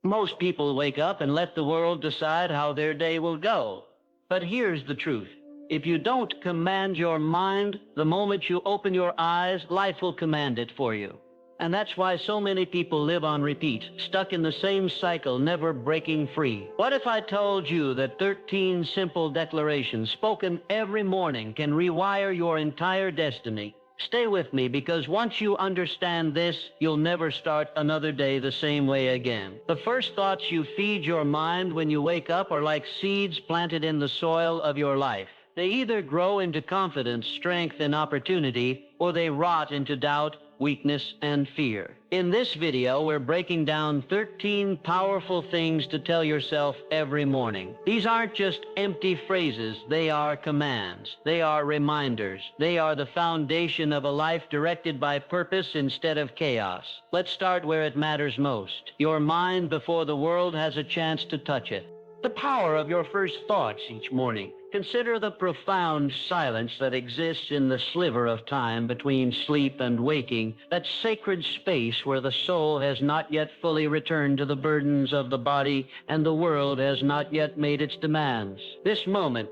Most people wake up and let the world decide how their day will go. But here's the truth. If you don't command your mind, the moment you open your eyes, life will command it for you. And that's why so many people live on repeat, stuck in the same cycle, never breaking free. What if I told you that 13 simple declarations spoken every morning can rewire your entire destiny? Stay with me, because once you understand this, you'll never start another day the same way again. The first thoughts you feed your mind when you wake up are like seeds planted in the soil of your life. They either grow into confidence, strength, and opportunity, or they rot into doubt, weakness, and fear. In this video, we're breaking down 13 powerful things to tell yourself every morning. These aren't just empty phrases, they are commands. They are reminders. They are the foundation of a life directed by purpose instead of chaos. Let's start where it matters most. Your mind before the world has a chance to touch it. The power of your first thoughts each morning. Consider the profound silence that exists in the sliver of time between sleep and waking, that sacred space where the soul has not yet fully returned to the burdens of the body and the world has not yet made its demands. This moment,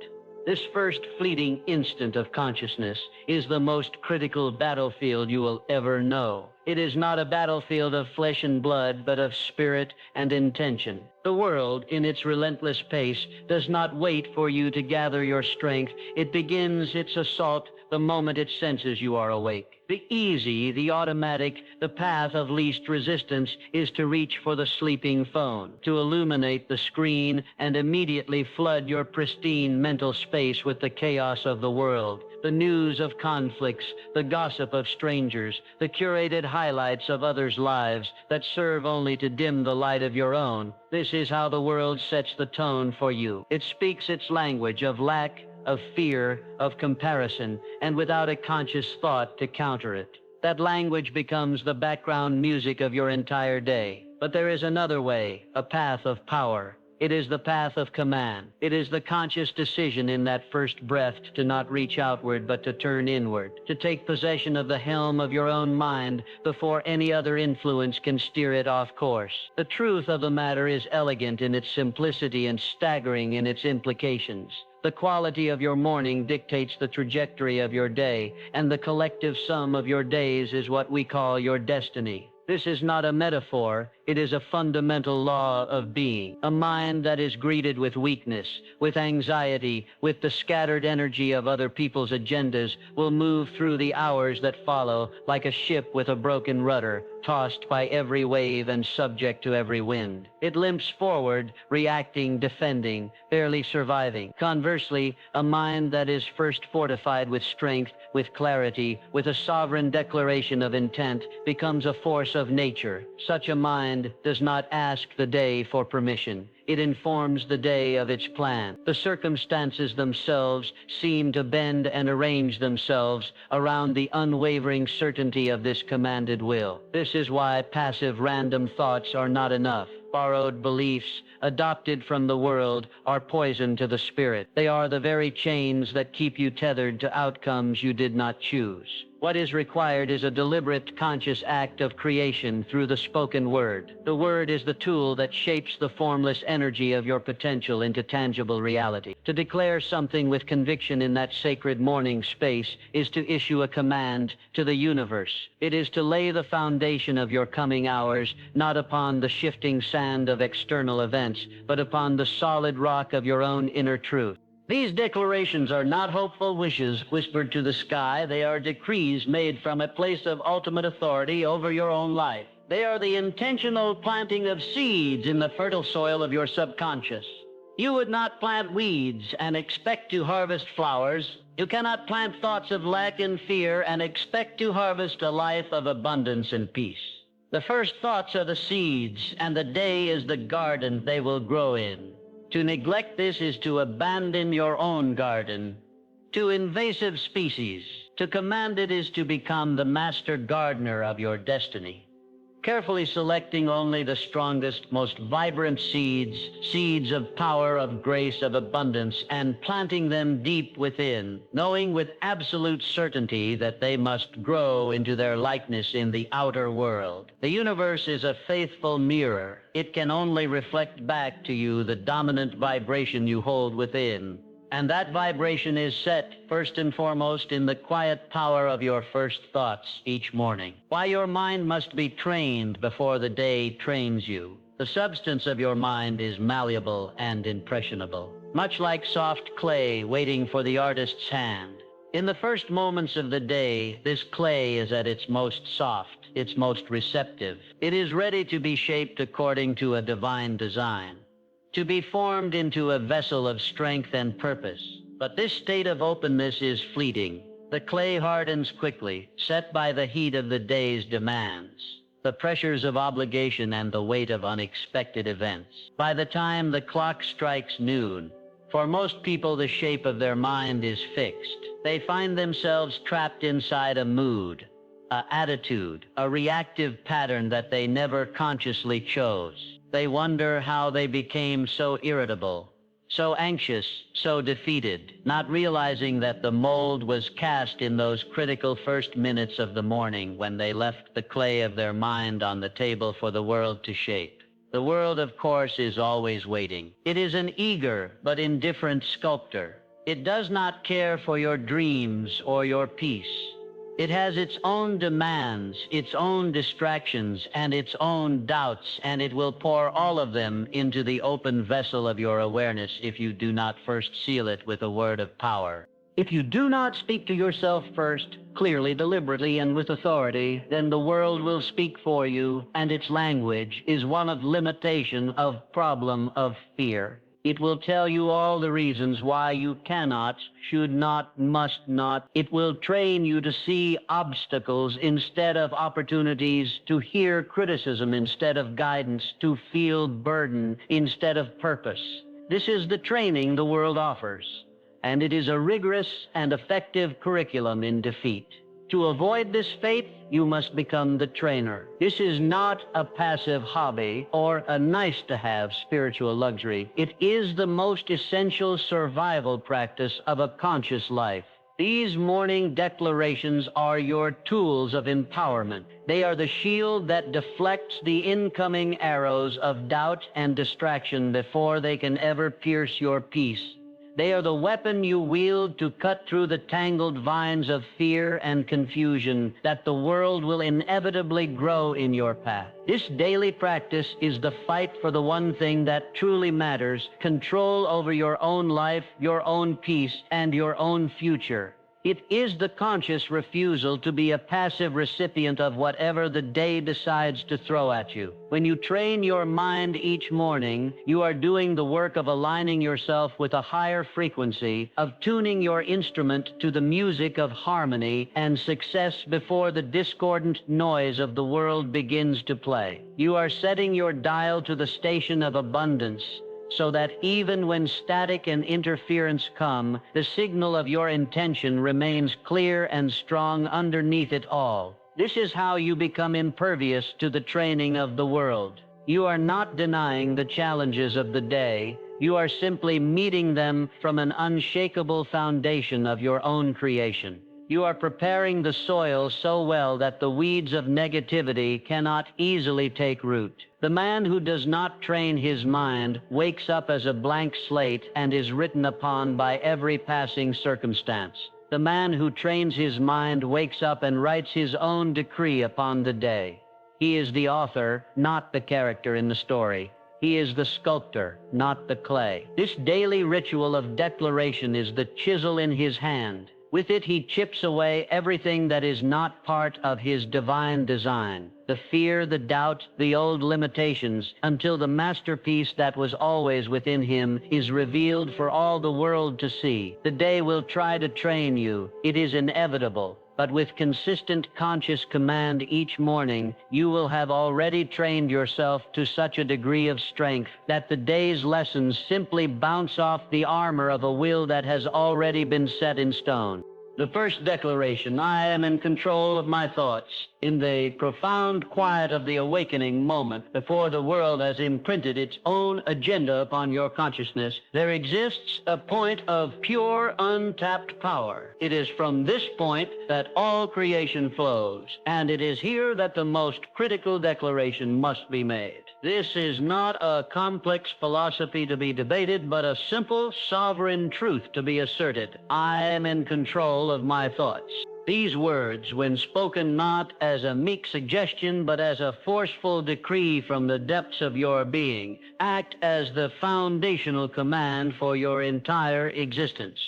this first fleeting instant of consciousness, is the most critical battlefield you will ever know. It is not a battlefield of flesh and blood, but of spirit and intention. The world, in its relentless pace, does not wait for you to gather your strength. It begins its assault the moment it senses you are awake. The easy, the automatic, the path of least resistance is to reach for the sleeping phone, to illuminate the screen and immediately flood your pristine mental space with the chaos of the world. The news of conflicts, the gossip of strangers, the curated highlights of others' lives that serve only to dim the light of your own. This is how the world sets the tone for you. It speaks its language of lack, of fear, of comparison, and without a conscious thought to counter it. That language becomes the background music of your entire day. But there is another way, a path of power. It is the path of command. It is the conscious decision in that first breath to not reach outward but to turn inward, to take possession of the helm of your own mind before any other influence can steer it off course. The truth of the matter is elegant in its simplicity and staggering in its implications. The quality of your morning dictates the trajectory of your day, and the collective sum of your days is what we call your destiny. This is not a metaphor, it is a fundamental law of being. A mind that is greeted with weakness, with anxiety, with the scattered energy of other people's agendas will move through the hours that follow like a ship with a broken rudder, tossed by every wave and subject to every wind. It limps forward, reacting, defending, barely surviving. Conversely, a mind that is first fortified with strength, with clarity, with a sovereign declaration of intent, becomes a force of nature. Such a mind does not ask the day for permission. It informs the day of its plan. The circumstances themselves seem to bend and arrange themselves around the unwavering certainty of this commanded will. This is why passive random thoughts are not enough. Borrowed beliefs, adopted from the world, are poison to the spirit. They are the very chains that keep you tethered to outcomes you did not choose. What is required is a deliberate, conscious act of creation through the spoken word. The word is the tool that shapes the formless energy of your potential into tangible reality. To declare something with conviction in that sacred morning space is to issue a command to the universe. It is to lay the foundation of your coming hours, not upon the shifting sand of external events, but upon the solid rock of your own inner truth. These declarations are not hopeful wishes whispered to the sky. They are decrees made from a place of ultimate authority over your own life. They are the intentional planting of seeds in the fertile soil of your subconscious. You would not plant weeds and expect to harvest flowers. You cannot plant thoughts of lack and fear and expect to harvest a life of abundance and peace. The first thoughts are the seeds, and the day is the garden they will grow in. To neglect this is to abandon your own garden to invasive species. To command it is to become the master gardener of your destiny. carefully selecting only the strongest, most vibrant seeds, seeds of power, of grace, of abundance, and planting them deep within, knowing with absolute certainty that they must grow into their likeness in the outer world. The universe is a faithful mirror. It can only reflect back to you the dominant vibration you hold within. And that vibration is set, first and foremost, in the quiet power of your first thoughts each morning. Why your mind must be trained before the day trains you. The substance of your mind is malleable and impressionable, much like soft clay waiting for the artist's hand. In the first moments of the day, this clay is at its most soft, its most receptive. It is ready to be shaped according to a divine design, to be formed into a vessel of strength and purpose. But this state of openness is fleeting. The clay hardens quickly, set by the heat of the day's demands, the pressures of obligation and the weight of unexpected events. By the time the clock strikes noon, for most people the shape of their mind is fixed. They find themselves trapped inside a mood, an attitude, a reactive pattern that they never consciously chose. They wonder how they became so irritable, so anxious, so defeated, not realizing that the mold was cast in those critical first minutes of the morning when they left the clay of their mind on the table for the world to shape. The world, of course, is always waiting. It is an eager but indifferent sculptor. It does not care for your dreams or your peace. It has its own demands, its own distractions, and its own doubts, and it will pour all of them into the open vessel of your awareness if you do not first seal it with a word of power. If you do not speak to yourself first, clearly, deliberately, and with authority, then the world will speak for you, and its language is one of limitation, of problem, of fear. It will tell you all the reasons why you cannot, should not, must not. It will train you to see obstacles instead of opportunities, to hear criticism instead of guidance, to feel burden instead of purpose. This is the training the world offers, and it is a rigorous and effective curriculum in defeat. To avoid this fate, you must become the trainer. This is not a passive hobby or a nice-to-have spiritual luxury. It is the most essential survival practice of a conscious life. These morning declarations are your tools of empowerment. They are the shield that deflects the incoming arrows of doubt and distraction before they can ever pierce your peace. They are the weapon you wield to cut through the tangled vines of fear and confusion that the world will inevitably grow in your path. This daily practice is the fight for the one thing that truly matters: control over your own life, your own peace, and your own future. It is the conscious refusal to be a passive recipient of whatever the day decides to throw at you. When you train your mind each morning, you are doing the work of aligning yourself with a higher frequency, of tuning your instrument to the music of harmony and success before the discordant noise of the world begins to play. You are setting your dial to the station of abundance, so that even when static and interference come, the signal of your intention remains clear and strong underneath it all. This is how you become impervious to the training of the world. You are not denying the challenges of the day. You are simply meeting them from an unshakable foundation of your own creation. You are preparing the soil so well that the weeds of negativity cannot easily take root. The man who does not train his mind wakes up as a blank slate and is written upon by every passing circumstance. The man who trains his mind wakes up and writes his own decree upon the day. He is the author, not the character in the story. He is the sculptor, not the clay. This daily ritual of declaration is the chisel in his hand. With it, he chips away everything that is not part of his divine design, the fear, the doubt, the old limitations, until the masterpiece that was always within him is revealed for all the world to see. The day will try to train you. It is inevitable. But with consistent conscious command each morning, you will have already trained yourself to such a degree of strength that the day's lessons simply bounce off the armor of a will that has already been set in stone. The first declaration, I am in control of my thoughts. In the profound quiet of the awakening moment, before the world has imprinted its own agenda upon your consciousness, there exists a point of pure, untapped power. It is from this point that all creation flows, and it is here that the most critical declaration must be made. This is not a complex philosophy to be debated, but a simple, sovereign truth to be asserted. I am in control of my thoughts. These words, when spoken not as a meek suggestion, but as a forceful decree from the depths of your being, act as the foundational command for your entire existence.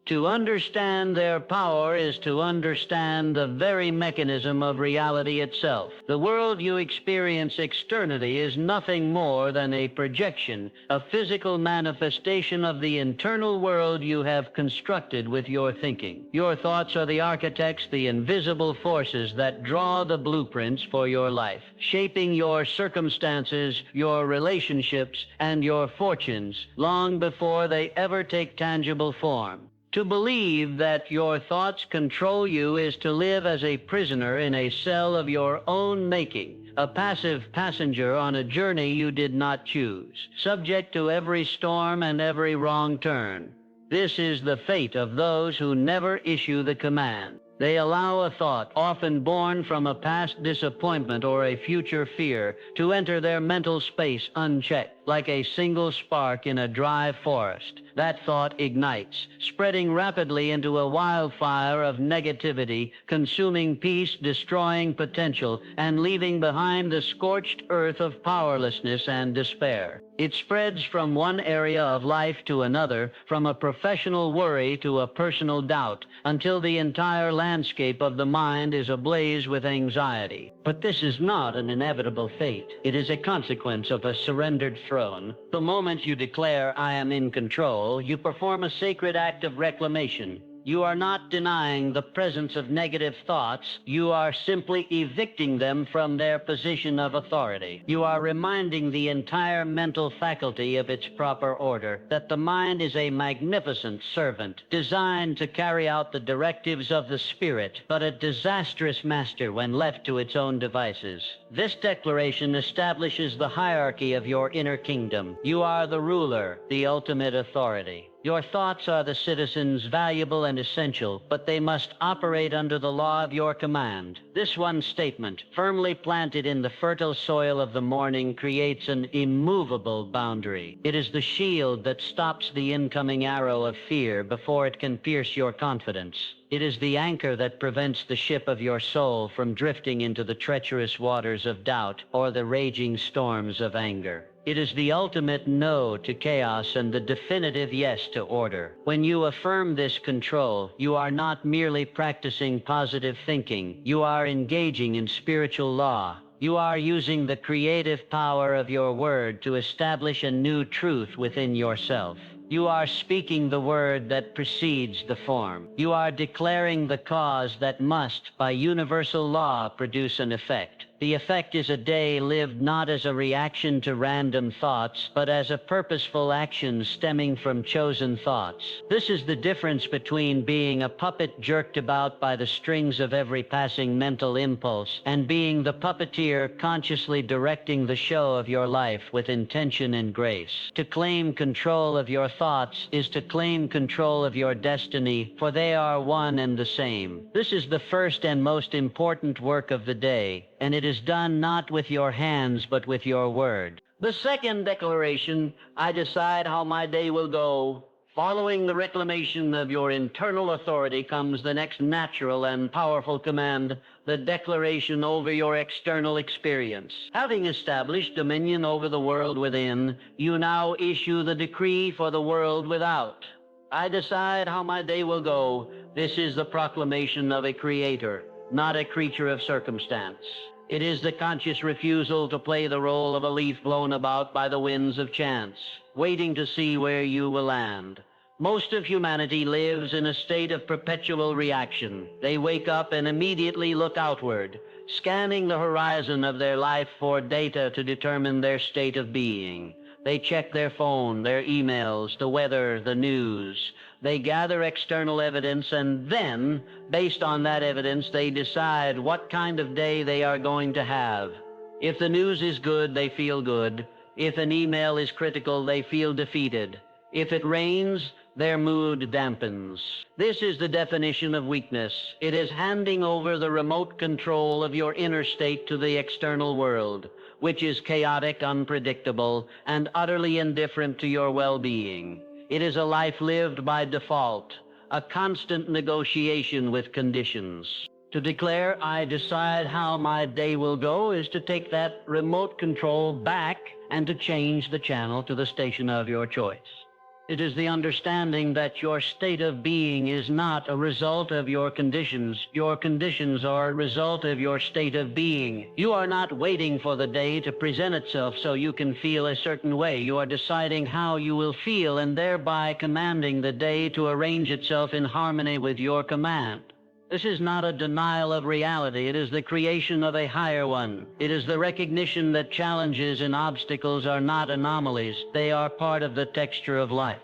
To understand their power is to understand the very mechanism of reality itself. The world you experience externally is nothing more than a projection, a physical manifestation of the internal world you have constructed with your thinking. Your thoughts are the architects, the invisible forces that draw the blueprints for your life, shaping your circumstances, your relationships, and your fortunes long before they ever take tangible form. To believe that your thoughts control you is to live as a prisoner in a cell of your own making, a passive passenger on a journey you did not choose, subject to every storm and every wrong turn. This is the fate of those who never issue the command. They allow a thought, often born from a past disappointment or a future fear, to enter their mental space unchecked, like a single spark in a dry forest. That thought ignites, spreading rapidly into a wildfire of negativity, consuming peace, destroying potential, and leaving behind the scorched earth of powerlessness and despair. It spreads from one area of life to another, from a professional worry to a personal doubt, until the entire landscape of the mind is ablaze with anxiety. But this is not an inevitable fate. It is a consequence of a surrendered throne. The moment you declare, I am in control, you perform a sacred act of reclamation. You are not denying the presence of negative thoughts. You are simply evicting them from their position of authority. You are reminding the entire mental faculty of its proper order, that the mind is a magnificent servant, designed to carry out the directives of the spirit, but a disastrous master when left to its own devices. This declaration establishes the hierarchy of your inner kingdom. You are the ruler, the ultimate authority. Your thoughts are the citizens, valuable and essential, but they must operate under the law of your command. This one statement, firmly planted in the fertile soil of the morning, creates an immovable boundary. It is the shield that stops the incoming arrow of fear before it can pierce your confidence. It is the anchor that prevents the ship of your soul from drifting into the treacherous waters of doubt or the raging storms of anger. It is the ultimate no to chaos and the definitive yes to order. When you affirm this control, you are not merely practicing positive thinking. You are engaging in spiritual law. You are using the creative power of your word to establish a new truth within yourself. You are speaking the word that precedes the form. You are declaring the cause that must, by universal law, produce an effect. The effect is a day lived not as a reaction to random thoughts, but as a purposeful action stemming from chosen thoughts. This is the difference between being a puppet jerked about by the strings of every passing mental impulse and being the puppeteer consciously directing the show of your life with intention and grace. To claim control of your thoughts is to claim control of your destiny, for they are one and the same. This is the first and most important work of the day, and it is done not with your hands, but with your word. The second declaration, I decide how my day will go. Following the reclamation of your internal authority comes the next natural and powerful command, the declaration over your external experience. Having established dominion over the world within, you now issue the decree for the world without. I decide how my day will go. This is the proclamation of a creator, not a creature of circumstance. It is the conscious refusal to play the role of a leaf blown about by the winds of chance, waiting to see where you will land. Most of humanity lives in a state of perpetual reaction. They wake up and immediately look outward, scanning the horizon of their life for data to determine their state of being. They check their phone, their emails, the weather, the news. They gather external evidence, and then, based on that evidence, they decide what kind of day they are going to have. If the news is good, they feel good. If an email is critical, they feel defeated. If it rains, their mood dampens. This is the definition of weakness. It is handing over the remote control of your inner state to the external world, which is chaotic, unpredictable, and utterly indifferent to your well-being. It is a life lived by default, a constant negotiation with conditions. To declare, I decide how my day will go, is to take that remote control back and to change the channel to the station of your choice. It is the understanding that your state of being is not a result of your conditions. Your conditions are a result of your state of being. You are not waiting for the day to present itself so you can feel a certain way. You are deciding how you will feel and thereby commanding the day to arrange itself in harmony with your command. This is not a denial of reality. It is the creation of a higher one. It is the recognition that challenges and obstacles are not anomalies. They are part of the texture of life.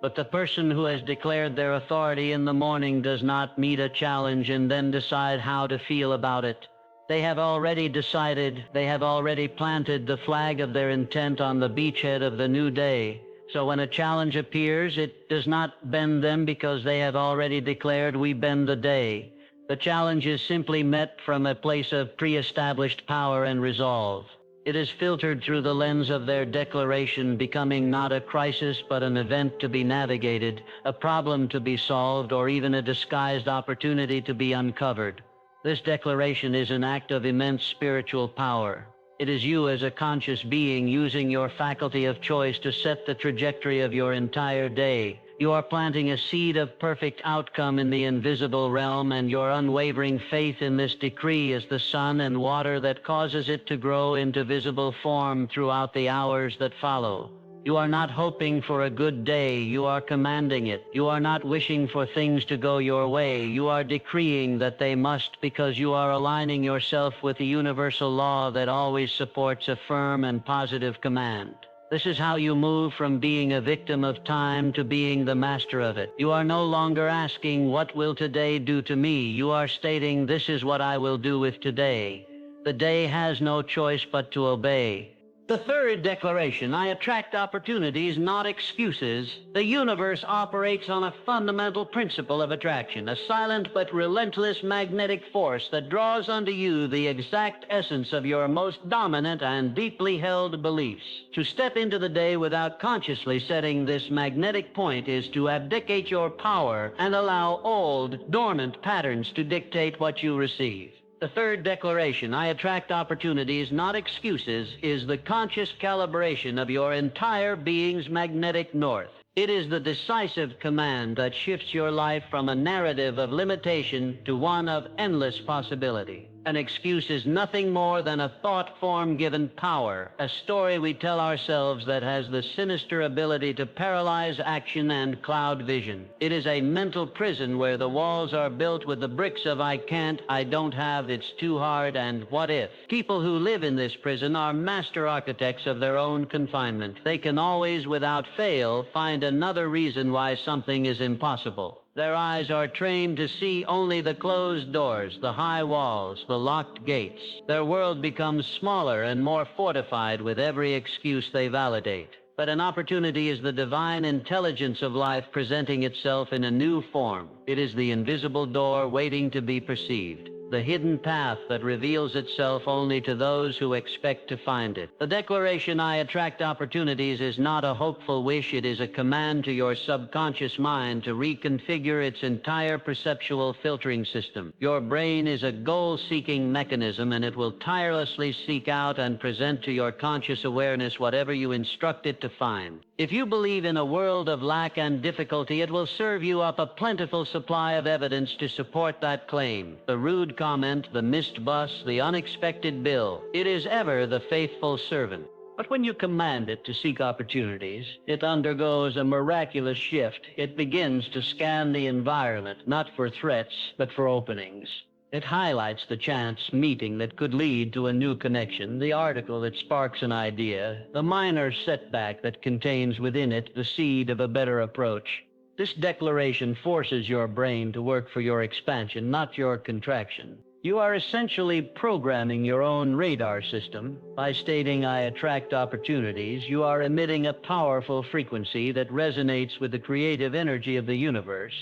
But the person who has declared their authority in the morning does not meet a challenge and then decide how to feel about it. They have already decided, they have already planted the flag of their intent on the beachhead of the new day. So when a challenge appears, it does not bend them because they have already declared, we bend the day. The challenge is simply met from a place of pre-established power and resolve. It is filtered through the lens of their declaration, becoming not a crisis but an event to be navigated, a problem to be solved, or even a disguised opportunity to be uncovered. This declaration is an act of immense spiritual power. It is you as a conscious being using your faculty of choice to set the trajectory of your entire day. You are planting a seed of perfect outcome in the invisible realm, and your unwavering faith in this decree is the sun and water that causes it to grow into visible form throughout the hours that follow. You are not hoping for a good day, you are commanding it. You are not wishing for things to go your way, you are decreeing that they must, because you are aligning yourself with the universal law that always supports a firm and positive command. This is how you move from being a victim of time to being the master of it. You are no longer asking, what will today do to me? You are stating, this is what I will do with today. The day has no choice but to obey. The third declaration, I attract opportunities, not excuses. The universe operates on a fundamental principle of attraction, a silent but relentless magnetic force that draws unto you the exact essence of your most dominant and deeply held beliefs. To step into the day without consciously setting this magnetic point is to abdicate your power and allow old, dormant patterns to dictate what you receive. The third declaration, I attract opportunities, not excuses, is the conscious calibration of your entire being's magnetic north. It is the decisive command that shifts your life from a narrative of limitation to one of endless possibility. An excuse is nothing more than a thought form given power, a story we tell ourselves that has the sinister ability to paralyze action and cloud vision. It is a mental prison where the walls are built with the bricks of I can't, I don't have, it's too hard, and what if. People who live in this prison are master architects of their own confinement. They can always, without fail, find another reason why something is impossible. Their eyes are trained to see only the closed doors, the high walls, the locked gates. Their world becomes smaller and more fortified with every excuse they validate. But an opportunity is the divine intelligence of life presenting itself in a new form. It is the invisible door waiting to be perceived, the hidden path that reveals itself only to those who expect to find it. The declaration, I attract opportunities, is not a hopeful wish. It is a command to your subconscious mind to reconfigure its entire perceptual filtering system. Your brain is a goal-seeking mechanism, and it will tirelessly seek out and present to your conscious awareness whatever you instruct it to find. If you believe in a world of lack and difficulty, it will serve you up a plentiful supply of evidence to support that claim. The rude comment, the missed bus, the unexpected bill. It is ever the faithful servant. But when you command it to seek opportunities, it undergoes a miraculous shift. It begins to scan the environment, not for threats, but for openings. It highlights the chance meeting that could lead to a new connection, the article that sparks an idea, the minor setback that contains within it the seed of a better approach. This declaration forces your brain to work for your expansion, not your contraction. You are essentially programming your own radar system. By stating, "I attract opportunities," you are emitting a powerful frequency that resonates with the creative energy of the universe.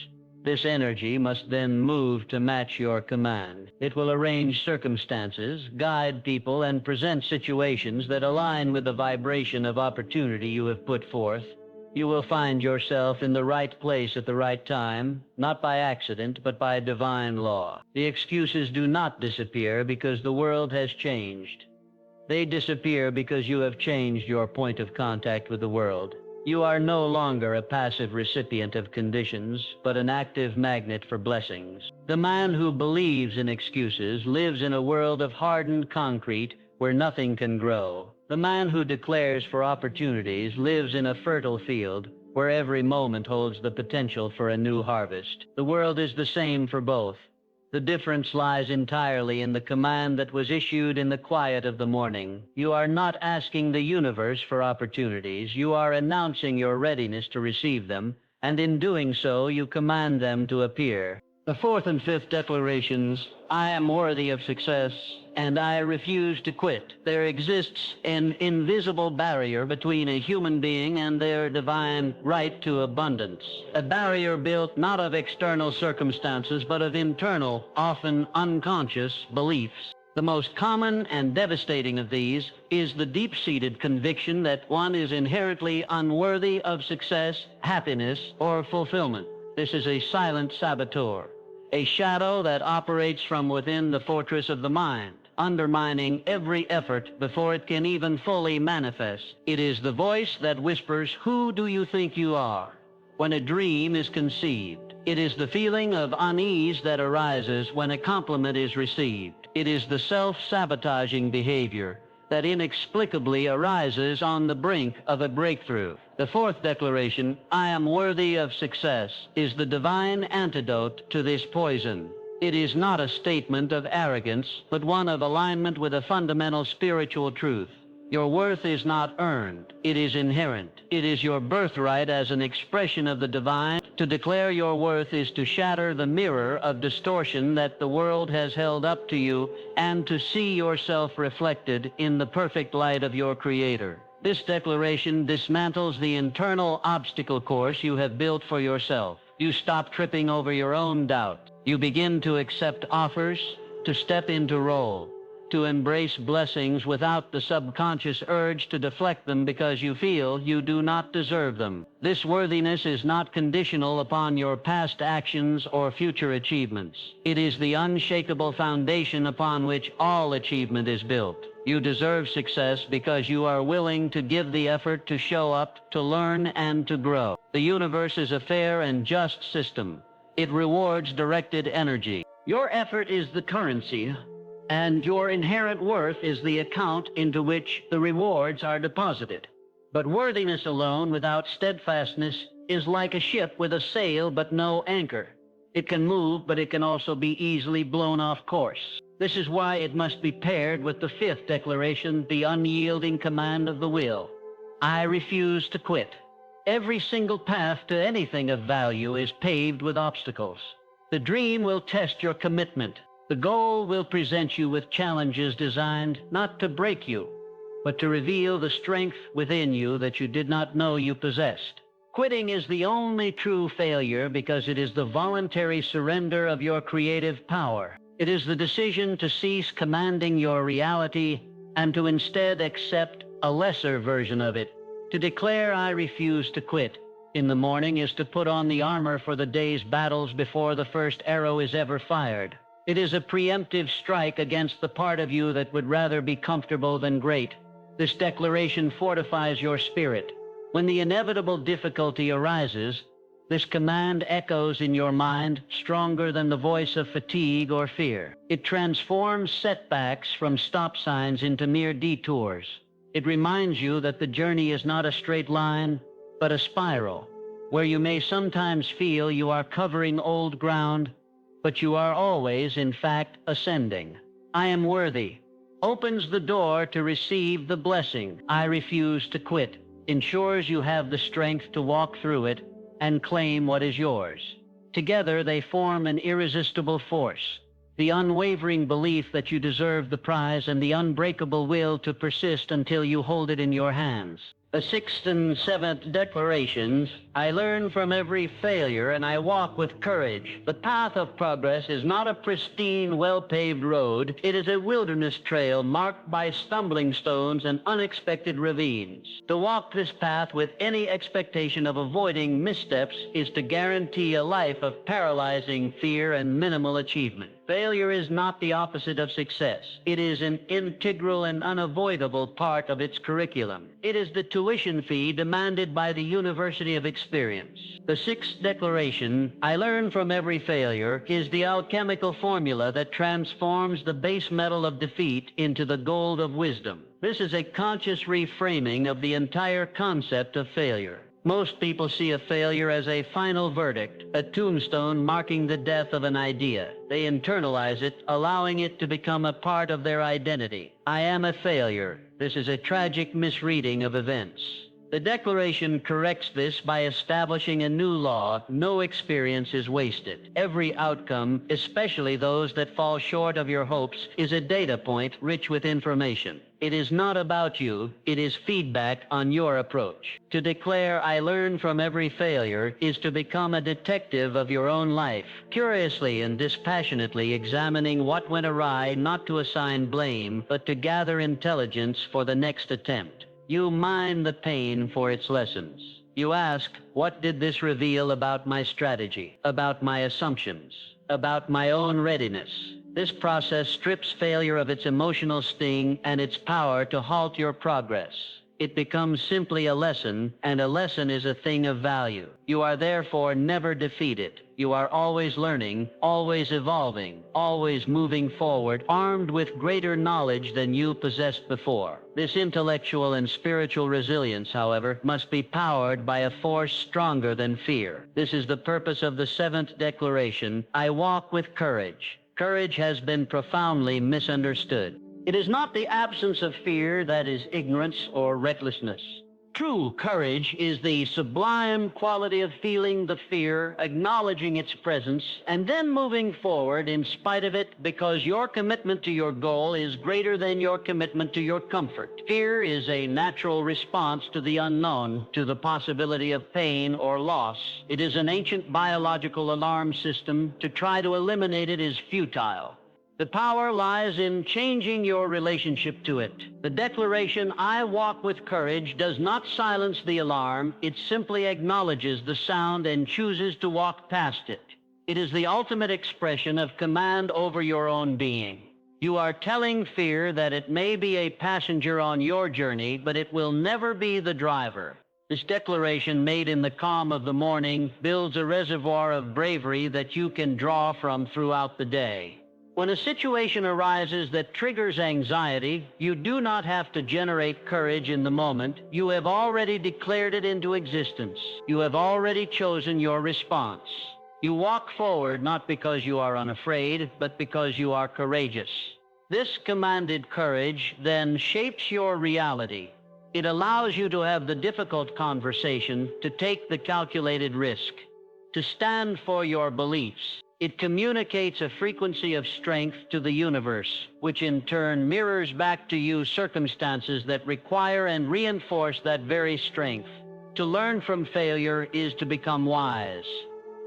This energy must then move to match your command. It will arrange circumstances, guide people, and present situations that align with the vibration of opportunity you have put forth. You will find yourself in the right place at the right time, not by accident, but by divine law. The excuses do not disappear because the world has changed. They disappear because you have changed your point of contact with the world. You are no longer a passive recipient of conditions, but an active magnet for blessings. The man who believes in excuses lives in a world of hardened concrete where nothing can grow. The man who declares for opportunities lives in a fertile field where every moment holds the potential for a new harvest. The world is the same for both. The difference lies entirely in the command that was issued in the quiet of the morning. You are not asking the universe for opportunities. You are announcing your readiness to receive them, and in doing so, you command them to appear. The fourth and fifth declarations, "I am worthy of success," and "I refuse to quit." There exists an invisible barrier between a human being and their divine right to abundance. A barrier built not of external circumstances, but of internal, often unconscious, beliefs. The most common and devastating of these is the deep-seated conviction that one is inherently unworthy of success, happiness, or fulfillment. This is a silent saboteur, a shadow that operates from within the fortress of the mind, undermining every effort before it can even fully manifest. It is the voice that whispers, "Who do you think you are?" when a dream is conceived. It is the feeling of unease that arises when a compliment is received. It is the self-sabotaging behavior that inexplicably arises on the brink of a breakthrough. The fourth declaration, "I am worthy of success," is the divine antidote to this poison. It is not a statement of arrogance, but one of alignment with a fundamental spiritual truth. Your worth is not earned, it is inherent. It is your birthright as an expression of the divine. To declare your worth is to shatter the mirror of distortion that the world has held up to you, and to see yourself reflected in the perfect light of your Creator. This declaration dismantles the internal obstacle course you have built for yourself. You stop tripping over your own doubt. You begin to accept offers, to step into role, to embrace blessings without the subconscious urge to deflect them because you feel you do not deserve them. This worthiness is not conditional upon your past actions or future achievements. It is the unshakable foundation upon which all achievement is built. You deserve success because you are willing to give the effort to show up, to learn, and to grow. The universe is a fair and just system. It rewards directed energy. Your effort is the currency, and your inherent worth is the account into which the rewards are deposited. But worthiness alone without steadfastness is like a ship with a sail but no anchor. It can move, but it can also be easily blown off course. This is why it must be paired with the fifth declaration, the unyielding command of the will. I refuse to quit. Every single path to anything of value is paved with obstacles. The dream will test your commitment. The goal will present you with challenges designed not to break you, but to reveal the strength within you that you did not know you possessed. Quitting is the only true failure because it is the voluntary surrender of your creative power. It is the decision to cease commanding your reality and to instead accept a lesser version of it. To declare I refuse to quit in the morning is to put on the armor for the day's battles before the first arrow is ever fired. It is a preemptive strike against the part of you that would rather be comfortable than great. This declaration fortifies your spirit. When the inevitable difficulty arises, this command echoes in your mind stronger than the voice of fatigue or fear. It transforms setbacks from stop signs into mere detours. It reminds you that the journey is not a straight line, but a spiral, where you may sometimes feel you are covering old ground, but you are always, in fact, ascending. I am worthy opens the door to receive the blessing. I refuse to quit ensures you have the strength to walk through it and claim what is yours. Together they form an irresistible force. The unwavering belief that you deserve the prize and the unbreakable will to persist until you hold it in your hands. The sixth and seventh declarations, I learn from every failure and I walk with courage. The path of progress is not a pristine, well-paved road. It is a wilderness trail marked by stumbling stones and unexpected ravines. To walk this path with any expectation of avoiding missteps is to guarantee a life of paralyzing fear and minimal achievement. Failure is not the opposite of success. It is an integral and unavoidable part of its curriculum. It is the tuition fee demanded by the University of Experience. The sixth declaration, I learn from every failure, is the alchemical formula that transforms the base metal of defeat into the gold of wisdom. This is a conscious reframing of the entire concept of failure. Most people see a failure as a final verdict, a tombstone marking the death of an idea. They internalize it, allowing it to become a part of their identity. I am a failure. This is a tragic misreading of events. The declaration corrects this by establishing a new law: no experience is wasted. Every outcome, especially those that fall short of your hopes, is a data point rich with information. It is not about you, it is feedback on your approach. To declare, I learn from every failure, is to become a detective of your own life, curiously and dispassionately examining what went awry, not to assign blame, but to gather intelligence for the next attempt. You mine the pain for its lessons. You ask, what did this reveal about my strategy, about my assumptions, about my own readiness? This process strips failure of its emotional sting and its power to halt your progress. It becomes simply a lesson, and a lesson is a thing of value. You are therefore never defeated. You are always learning, always evolving, always moving forward, armed with greater knowledge than you possessed before. This intellectual and spiritual resilience, however, must be powered by a force stronger than fear. This is the purpose of the seventh declaration, I walk with courage. Courage has been profoundly misunderstood. It is not the absence of fear that is ignorance or recklessness. True courage is the sublime quality of feeling the fear, acknowledging its presence, and then moving forward in spite of it, because your commitment to your goal is greater than your commitment to your comfort. Fear is a natural response to the unknown, to the possibility of pain or loss. It is an ancient biological alarm system. To try to eliminate it is futile. The power lies in changing your relationship to it. The declaration, I walk with courage, does not silence the alarm. It simply acknowledges the sound and chooses to walk past it. It is the ultimate expression of command over your own being. You are telling fear that it may be a passenger on your journey, but it will never be the driver. This declaration, made in the calm of the morning, builds a reservoir of bravery that you can draw from throughout the day. When a situation arises that triggers anxiety, you do not have to generate courage in the moment. You have already declared it into existence. You have already chosen your response. You walk forward not because you are unafraid, but because you are courageous. This commanded courage then shapes your reality. It allows you to have the difficult conversation, to take the calculated risk, to stand for your beliefs. It communicates a frequency of strength to the universe, which in turn mirrors back to you circumstances that require and reinforce that very strength. To learn from failure is to become wise.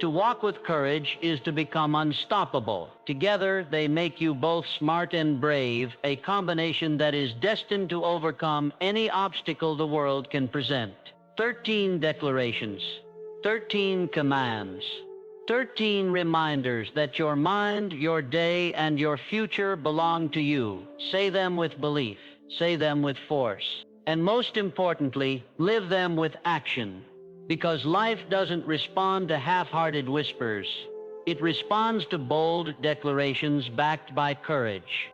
To walk with courage is to become unstoppable. Together, they make you both smart and brave, a combination that is destined to overcome any obstacle the world can present. 13 declarations, 13 commands. 13 reminders that your mind, your day, and your future belong to you. Say them with belief. Say them with force. And most importantly, live them with action. Because life doesn't respond to half-hearted whispers. It responds to bold declarations backed by courage.